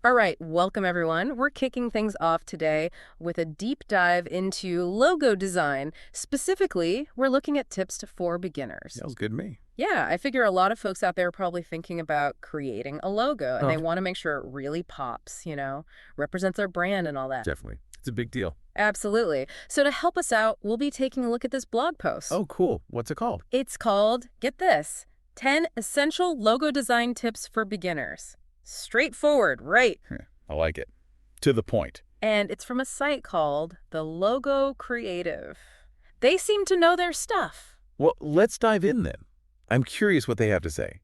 All right, welcome everyone. We're kicking things off today with a deep dive into logo design. Specifically, we're looking at tips for beginners. Sounds good to me. Yeah, I figure a lot of folks out there are probably thinking about creating a logo, and Oh, they want to make sure it really pops, represents their brand and all that. definitely. It's a big deal. Absolutely. So to help us out, we'll be taking a look at this blog post. Oh, cool. What's it called? It's called, get this, 10 Essential Logo Design Tips for Beginners. Straightforward, right? I like it. To the point. And it's from a site called The Logo Creative. They seem to know their stuff. Well, let's dive in then. I'm curious what they have to say,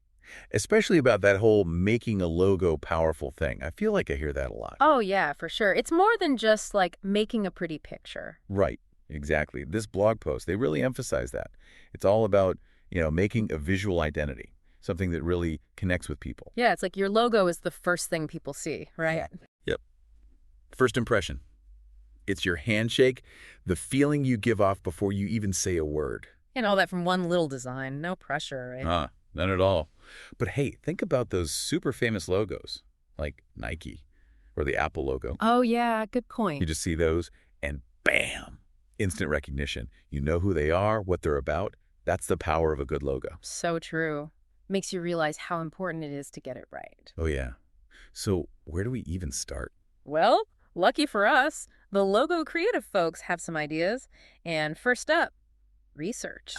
especially about that whole making a logo powerful thing. I feel like I hear that a lot. Oh, yeah, for sure. It's more than just like making a pretty picture. Right. Exactly. This blog post, they really emphasize that. It's all about, making a visual identity, something that really connects with people. Yeah, it's like your logo is the first thing people see, right? Yep. First impression. It's your handshake, the feeling you give off before you even say a word. And all that from one little design. No pressure, right? None at all. But hey, think about those super famous logos, like Nike or the Apple logo. Oh, yeah, good You point. just see those and bam, instant recognition. You know who they are, what they're about. That's the power of a good logo. So true. Makes you realize how important it is to get it right. Oh, yeah. So where do we even start? Well, lucky for us, the Logo Creative folks have some ideas. And first up, research.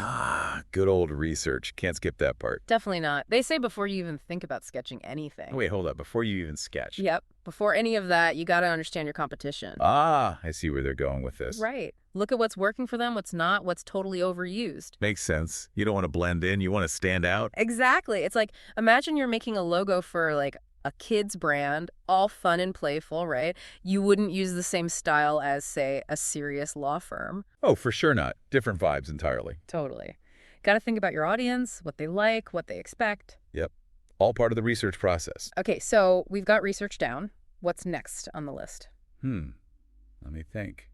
Good old research. Can't skip that part. Definitely not. They say before you even think about sketching anything. Wait, hold up. Before you even sketch. Yep. Before any of that, you got to understand your competition. I see where they're going with this. Right. Look at what's working for them, what's not, what's totally overused. Makes sense. You don't want to blend in. You want to stand out. Exactly. It's like, imagine you're making a logo for like a kid's brand, all fun and playful, right? You wouldn't use the same style as, say, a serious law firm. Oh, for sure not. Different vibes entirely. Totally. Got to think about your audience, what they like, what they expect. Yep. All part of the research process. Okay, so we've got research down. What's next on the list? Let me think.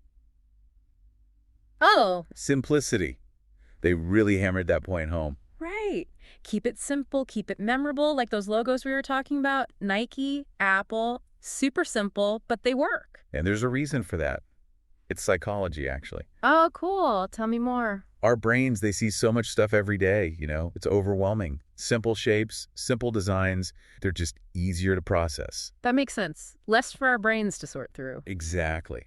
Oh, Simplicity. They really hammered that point home. right. Keep it simple, keep it memorable, like those logos we were talking about. Nike, Apple, super simple, but they work. And there's a reason for that. It's psychology, actually. Oh, cool. Tell me more. Our brains, they see so much stuff every day, It's overwhelming. Simple shapes, simple designs, they're just easier to process. That makes sense. Less for our brains to sort through. Exactly.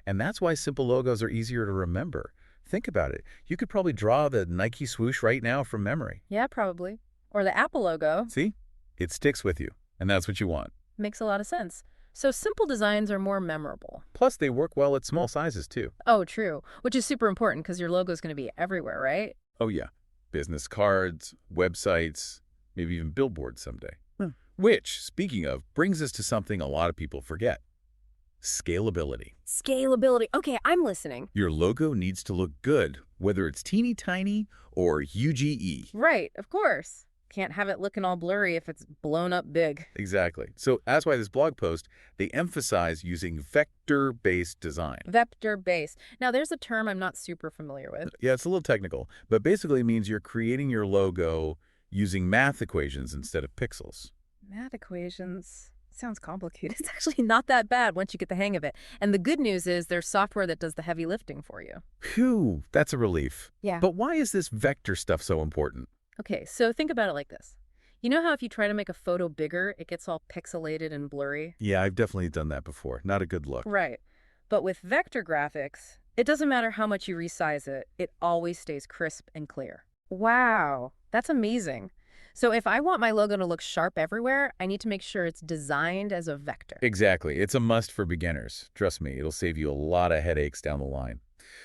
And that's why simple logos are easier to remember. Think about it. You could probably draw the Nike swoosh right now from memory. Yeah, probably. Or the Apple logo. See? It sticks with you, and that's what you want. Makes a lot of sense. So simple designs are more memorable. Plus, they work well at small sizes, too. Oh, true. Which is super important because your logo is going to be everywhere, right? Oh, yeah. Business cards, websites, maybe even billboards someday. Which, speaking of, brings us to something a lot of people forget. Scalability. Scalability. Okay, I'm listening. Your logo needs to look good, whether it's teeny tiny or UGE. Right, of course. Can't have it looking all blurry if it's blown up big. Exactly. So that's why this blog post, they emphasize using vector-based design. Vector-based. Now, there's a term I'm not super familiar with. Yeah, it's a little technical, but basically it means you're creating your logo using math equations instead of pixels. Math equations. Sounds complicated. It's actually not that bad once you get the hang of it. And the good news is there's software that does the heavy lifting for you. Phew, that's a relief. Yeah. But why is this vector stuff so important? Okay, so think about it like this. You know how if you try to make a photo bigger, it gets all pixelated and blurry? Yeah, I've definitely done that before. Not a good look. Right. But with vector graphics, it doesn't matter how much you resize it, it always stays crisp and clear. Wow, that's amazing. So if I want my logo to look sharp everywhere, I need to make sure it's designed as a vector. Exactly. It's a must for beginners. Trust me, it'll save you a lot of headaches down the line.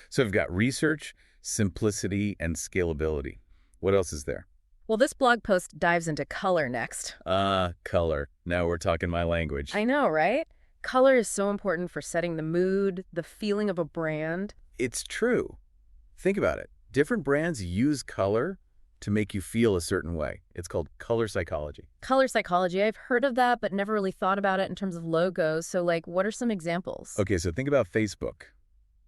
So we've got research, simplicity, and scalability. What else is there? Well, this blog post dives into color next. Color. Now we're talking my language. I know, right? Color is so important for setting the mood, the feeling of a brand. It's true. Think about it. Different brands use color to make you feel a certain way. It's called color psychology. Color psychology, I've heard of that, but never really thought about it in terms of logos. So, like, what are some examples? Okay, so think about Facebook.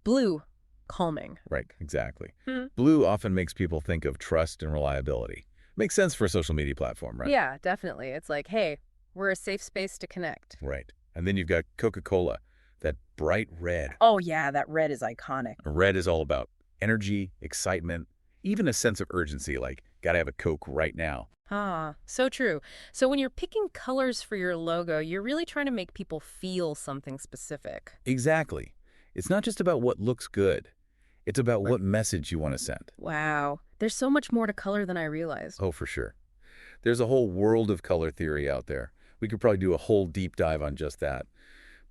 Blue, calming. Right, exactly. Blue often makes people think of trust and reliability. Makes sense for a social media platform, right? Yeah, definitely. It's like, hey, we're a safe space to connect. Right. And then you've got Coca-Cola, that bright red. Oh yeah, that red is iconic. Red is all about energy, excitement, even a sense of urgency, like, gotta have a Coke right now. Ah, so true. So when you're picking colors for your logo, you're really trying to make people feel something specific. Exactly. It's not just about what looks good. It's about what message you want to send. Wow, there's so much more to color than I realized. Oh, for sure. There's a whole world of color theory out there. We could probably do a whole deep dive on just that.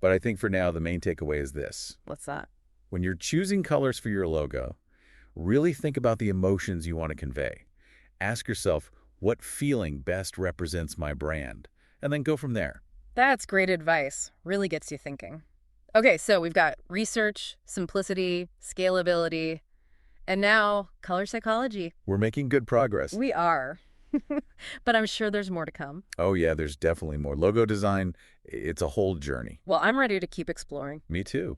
But I think for now, the main takeaway is this. What's that? When you're choosing colors for your logo, really think about the emotions you want to convey. Ask yourself, what feeling best represents my brand? And then go from there. That's great advice. Really gets you thinking. Okay, so we've got research, simplicity, scalability, and now color psychology. We're making good progress. We are. But I'm sure there's more to come. Oh yeah, there's definitely more. Logo design, it's a whole journey. Well, I'm ready to keep exploring. Me too.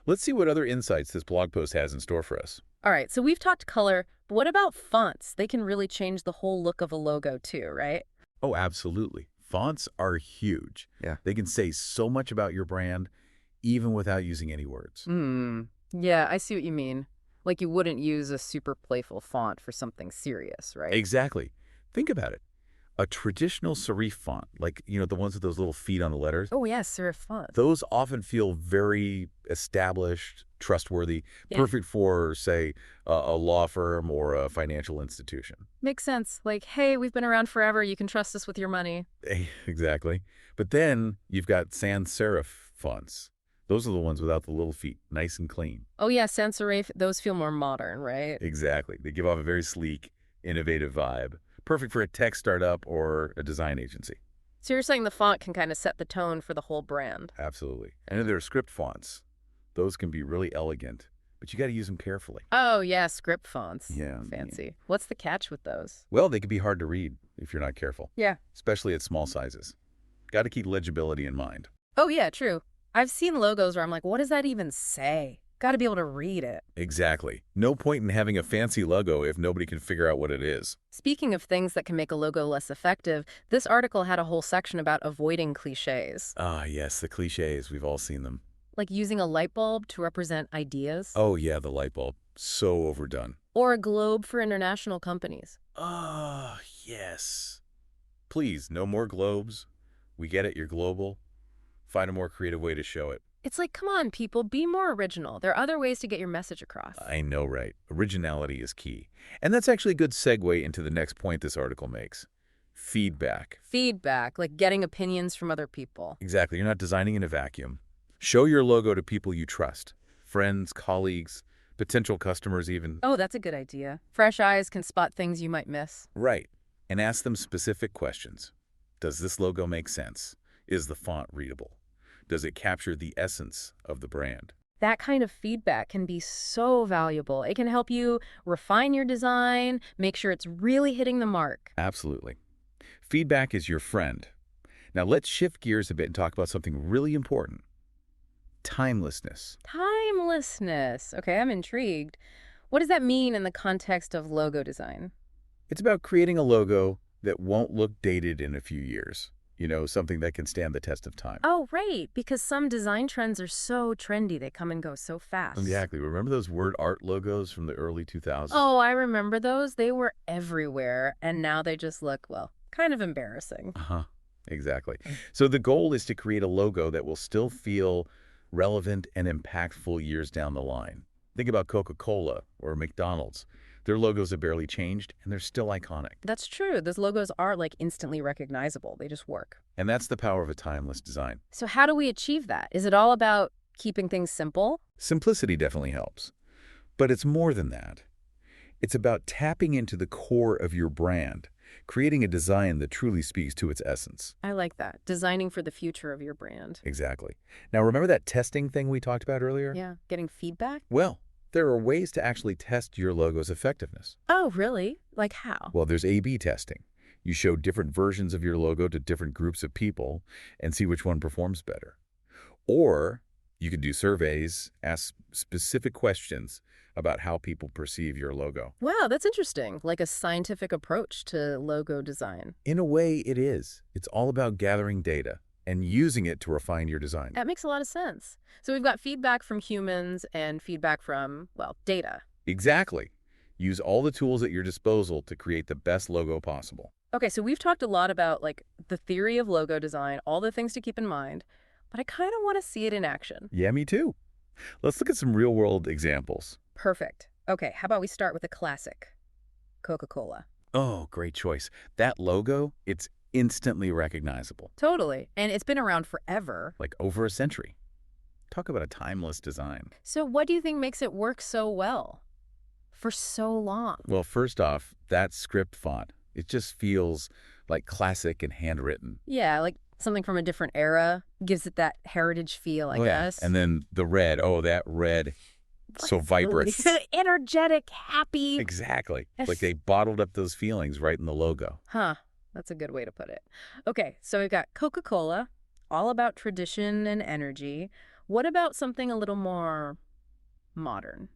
Let's see what other insights this blog post has in store for us. All right, so we've talked color, but what about fonts? They can really change the whole look of a logo too, right? Oh, absolutely. Fonts are huge. Yeah. They can say so much about your brand, even without using any words. Yeah, I see what you mean. Like you wouldn't use a super playful font for something serious, right? Exactly. Think about it. A traditional serif font, like, the ones with those little feet on the letters, Oh, yeah, serif font. those often feel very established, trustworthy, Yeah. perfect for, say, a law firm or a financial institution. Makes sense. Like, hey, we've been around forever. You can trust us with your money. Exactly. But then you've got sans serif fonts. Those are the ones without the little feet, nice and clean. Oh, yeah, sans serif, those feel more modern, right? Exactly. They give off a very sleek, innovative vibe. Perfect for a tech startup or a design agency. So you're saying the font can kind of set the tone for the whole brand. Absolutely. And then there are script fonts. Those can be really elegant, but you got to use them carefully. Oh, yeah, script fonts. Yeah. Fancy. What's the catch with those? Well, they can be hard to read if you're not careful, Yeah. especially at small sizes. Got to keep legibility in mind. Oh, yeah, true. I've seen logos where I'm like, what does that even say? Got to be able to read it. Exactly. No point in having a fancy logo if nobody can figure out what it is. Speaking of things that can make a logo less effective, this article had a whole section about avoiding clichés, Ah, yes, the cliches. We've all seen them. like using a light bulb to represent ideas, Oh, yeah, the light bulb. So overdone. or a globe for international companies. Ah, yes. Please, no more globes. We get it, you're global. Find a more creative way to show it. It's like, come on, people, be more original. There are other ways to get your message across. I know, right? Originality is key. And that's actually a good segue into the next point this article makes. Feedback. Feedback, like getting opinions from other people. Exactly. You're not designing in a vacuum. Show your logo to people you trust. Friends, colleagues, potential customers even. Oh, that's a good idea. Fresh eyes can spot things you might miss. Right. And ask them specific questions. Does this logo make sense? Is the font readable? Does it capture the essence of the brand? That kind of feedback can be so valuable. It can help you refine your design, make sure it's really hitting the mark. Absolutely. Feedback is your friend. Now let's shift gears a bit and talk about something really important. Timelessness. Timelessness. Okay, I'm intrigued. What does that mean in the context of logo design? It's about creating a logo that won't look dated in a few years. Something that can stand the test of time. Oh, right, because some design trends are so trendy. They come and go so fast. Exactly. Remember those word art logos from the early 2000s? Oh, I remember those. They were everywhere, and now they just look, well, kind of embarrassing. Uh-huh. Exactly. So the goal is to create a logo that will still feel relevant and impactful years down the line. Think about Coca-Cola or McDonald's. Their logos have barely changed, and they're still iconic. That's true. Those logos are like instantly recognizable. They just work. And that's the power of a timeless design. So how do we achieve that? Is it all about keeping things simple? Simplicity definitely helps. But it's more than that. It's about tapping into the core of your brand, creating a design that truly speaks to its essence. I like that. Designing for the future of your brand. Exactly. Now, remember that testing thing we talked about earlier? Yeah. Getting feedback? Well, there are ways to actually test your logo's effectiveness. Oh, really? Like how? Well, there's A/B testing. You show different versions of your logo to different groups of people and see which one performs better. Or you could do surveys, ask specific questions about how people perceive your logo. Wow, that's interesting. Like a scientific approach to logo design. In a way, it is. It's all about gathering data and using it to refine your design. That makes a lot of sense. So we've got feedback from humans and feedback from, well, data. Exactly. Use all the tools at your disposal to create the best logo possible. Okay, so we've talked a lot about like the theory of logo design, all the things to keep in mind, but I kind of want to see it in action. Yeah, me too. Let's look at some real-world examples. Perfect. Okay, how about we start with a classic, Coca-Cola. Oh, great choice. That logo, it's instantly recognizable, Totally. And it's been around forever. like over a century. Talk about a timeless design. So what do you think makes it work so well for so long? Well, first off, that script font, it just feels like classic and handwritten. Yeah, like something from a different era gives it that heritage feel, I guess. And then the red, that red, so vibrant. Energetic, happy. Exactly. Like they bottled up those feelings right in the logo. Huh. That's a good way to put it. Okay, so we've got Coca-Cola, all about tradition and energy. What about something a little more modern?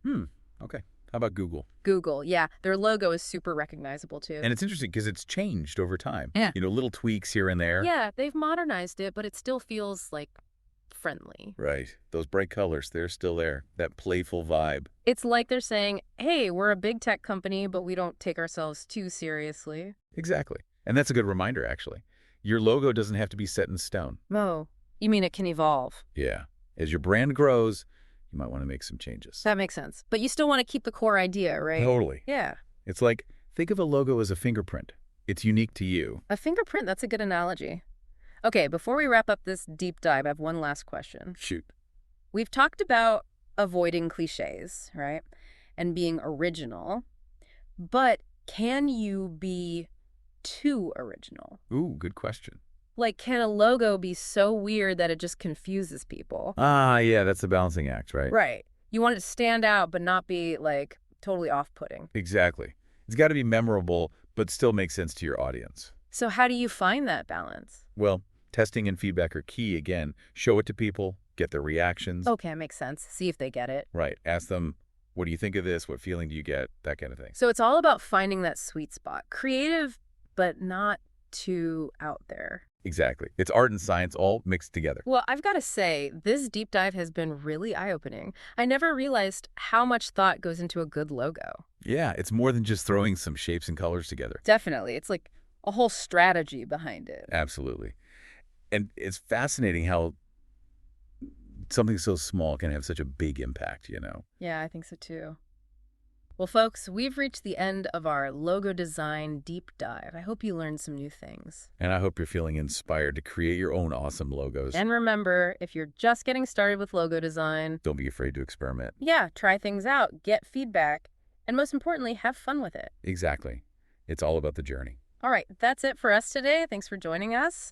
Okay. How about Google? Google, yeah. Their logo is super recognizable, too. And it's interesting because it's changed over time. Yeah. Little tweaks here and there. Yeah, they've modernized it, but it still feels, like, friendly. Right. Those bright colors, they're still there. That playful vibe. It's like they're saying, hey, we're a big tech company, but we don't take ourselves too seriously. Exactly. And that's a good reminder, actually. Your logo doesn't have to be set in stone. Oh, you mean it can evolve? Yeah. As your brand grows, you might want to make some changes. That makes sense. But you still want to keep the core idea, right? Totally. Yeah. It's like, think of a logo as a fingerprint. It's unique to you. A fingerprint, that's a good analogy. Okay, before we wrap up this deep dive, I have one last question. Shoot. We've talked about avoiding cliches, right? And being original. But can you be too original? Ooh, good question. Like, can a logo be so weird that it just confuses people? Yeah, that's a balancing act, right? Right. You want it to stand out, but not be, like, totally off-putting. Exactly. It's got to be memorable, but still make sense to your audience. So how do you find that balance? Well, testing and feedback are key again. Show it to people, get their reactions. Okay, makes sense. See if they get it. Right. Ask them, what do you think of this? What feeling do you get? That kind of thing. So it's all about finding that sweet spot. Creative, but not too out there. Exactly. It's art and science all mixed together. Well, I've got to say, this deep dive has been really eye-opening. I never realized how much thought goes into a good logo. Yeah, it's more than just throwing some shapes and colors together. Definitely. It's like a whole strategy behind it. Absolutely. And it's fascinating how something so small can have such a big impact, Yeah, I think so too. Well, folks, we've reached the end of our logo design deep dive. I hope you learned some new things. And I hope you're feeling inspired to create your own awesome logos. And remember, if you're just getting started with logo design, Don't be afraid to experiment. yeah, try things out, get feedback, and most importantly, have fun with it. Exactly. It's all about the journey. All right, that's it for us today. Thanks for joining us.